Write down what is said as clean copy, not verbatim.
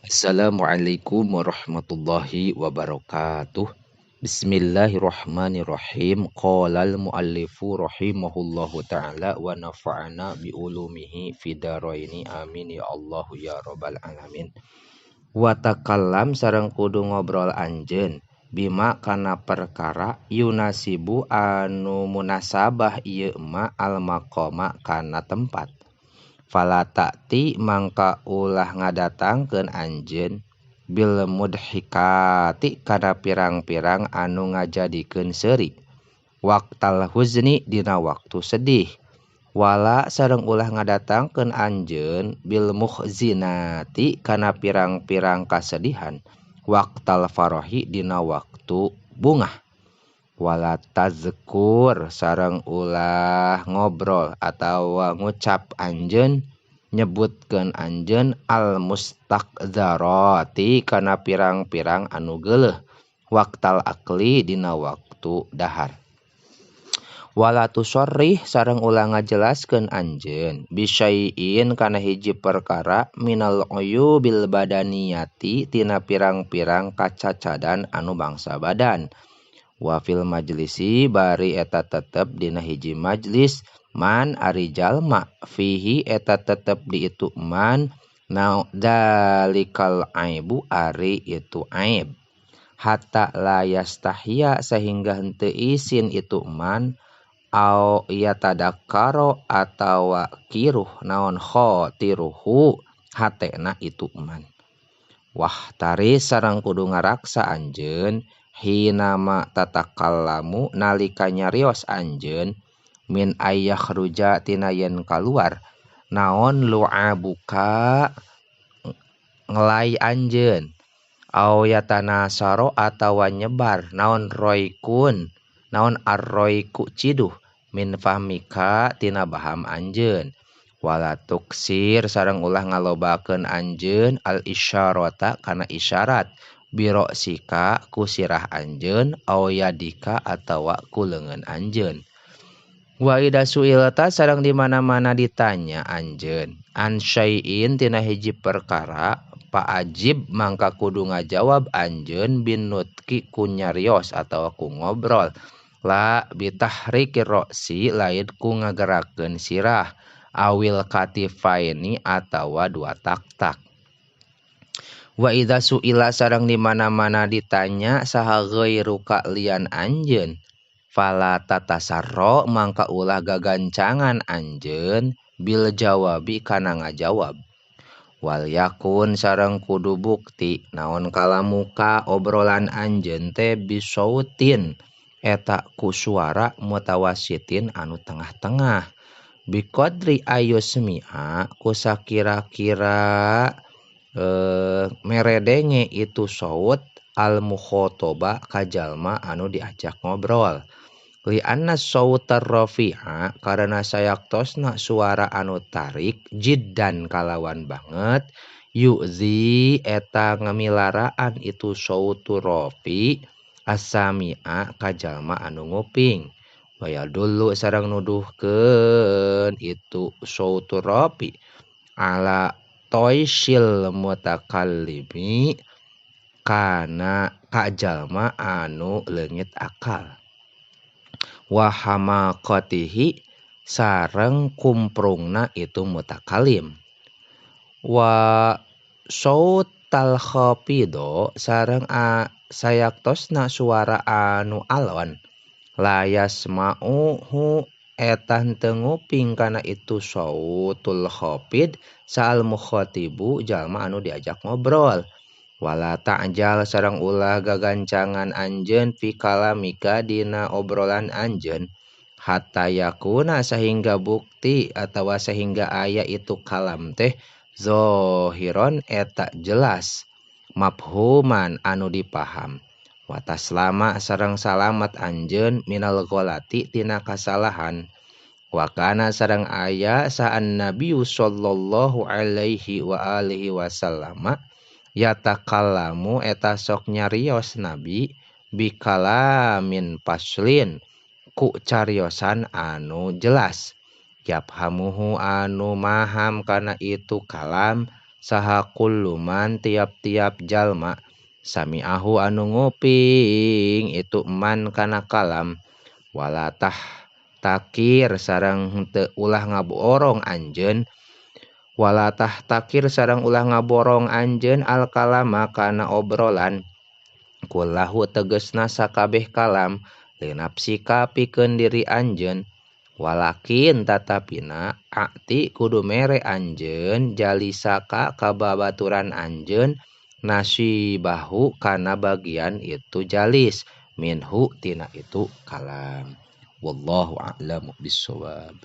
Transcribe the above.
Assalamualaikum warahmatullahi wabarakatuh. Bismillahirrahmanirrahim. Qalal muallifu rahimahullahu ta'ala wa nafa'ana bi ulumihi fidaraini amin ya Allah ya rabbal alamin. Wa takallam sareng kudu ngobrol anjeun bima kana perkara yunasibu anu munasabah ieu ma al maqama kana tempat. Fala ta'ti mangka ulah ngadatangkeun anjeun bil mudhikati kana pirang-pirang anu ngajadikeun seuri waqtal huzni dina waktu sedih wala sareng ulah ngadatangkeun anjeun bil muhzinati kana pirang-pirang kasedihan waqtal farahi dina waktu bungah wala tazkur sareng ulah ngobrol atau ngucap anjeun nyebutkeun anjeun al mustaqdzarati kana pirang-pirang anu geuleuh waqtal akli dina waktu dahar wala tusorrih sareng ulah ngajelaskeun anjeun bisyai'in kana hiji perkara minal uyubil badaniyati tina pirang-pirang kacacadan anu bangsa badan wa fil majlisi bari eta tetep dina hiji majlis man ari jalma fihi eta tetep di itu man na dalikal aibu ari itu aib hatta la yastahya sehingga henteu isin itu man au yatadakkaro atawa kiruh naon khotiruhu hatena itu man wah taris sareng kudu ngaraksa anjeun hinama tatakallamu nalika nyarios anjeun min ayakhruja tina yen kaluar naon lu'abuka ngelai anjeun au yatanasaro atawa nyebar naon roikun naon arroiku ciduh min fahmika tina baham anjeun wala tuksir sareng ulah ngalobakeun anjeun al isyarata kana isyarat biro sika ku sirah anjeun au yadika atawa ku leungeun anjeun wa ida suilta sareng di mana-mana ditanya anjeun an syai'in tina hiji perkara pa ajib mangka kudu ngajawab anjeun bin nutki ku nyarios atawa ku ngobrol la bitahriki ro'si lain ku ngagerakeun sirah awil katifaini atawa dua tak-tak wa idza suila sareng di mana-mana ditanya saha ghairuka lian anjeun fala tatasarro mangka ulah gagancangan anjeun bil jawabi kana ngajawab wal yakun sareng kudu bukti naon kalamuka obrolan anjeun teh bisautin eta ku suara mutawasitin anu tengah-tengah biqadri ayusmi'a ku sakira-kira meredenge itu saut al mukhotoba kajalma anu diajak ngobrol li anna sautar rafi'a karena sayaktosna suara anu tarik jiddan kalawan banget yu'zi eta ngamilaraan itu sautu rafi asami'a kajalma anu nguping waya dulu sareng nuduhkeun itu sautu rafi ala toisil mutakallimi kana kajalma anu leungit akal wa hamaqatihi sareng kumprungna itu mutakalim wa sautal khafido sareng sayaktosna suara anu alon layas ma'uhu eta henteu nguping kana itu sautul khafid sal mukhatibu jalma anu diajak ngobrol wala ta'jal sareng ulah gagancangan anjeun fi kalamika dina obrolan anjeun hatta yakuna sehingga bukti atawa sehingga aya itu kalam teh zahiron eta jelas mafhuman anu dipaham wa taslama sareng salamat anjeun minal ghalati tina kasalahan wa kana sareng aya saan Nabi sallallahu alaihi wa alihi wasallama yatakallamu eta sok nyarios Nabi bikalamin paslin ku cariosan anu jelas yafhamuhu anu maham kana itu kalam saha kulluman tiap-tiap jalma sami'ahu anu nguping itu man kana kalam walatah takir sareng henteu ulah ngaborong anjeun walatah takir sareng ulah ngaborong anjeun al kalama kana obrolan kullahu tegesna sakabeh kalam linapsika pikeun diri anjeun walakin tatapina akti kudu mere anjeun jalisaka kababaturan anjeun nasibahu kana bagian itu jalis minhu tina itu kalam wallahu a'lamu bissawab.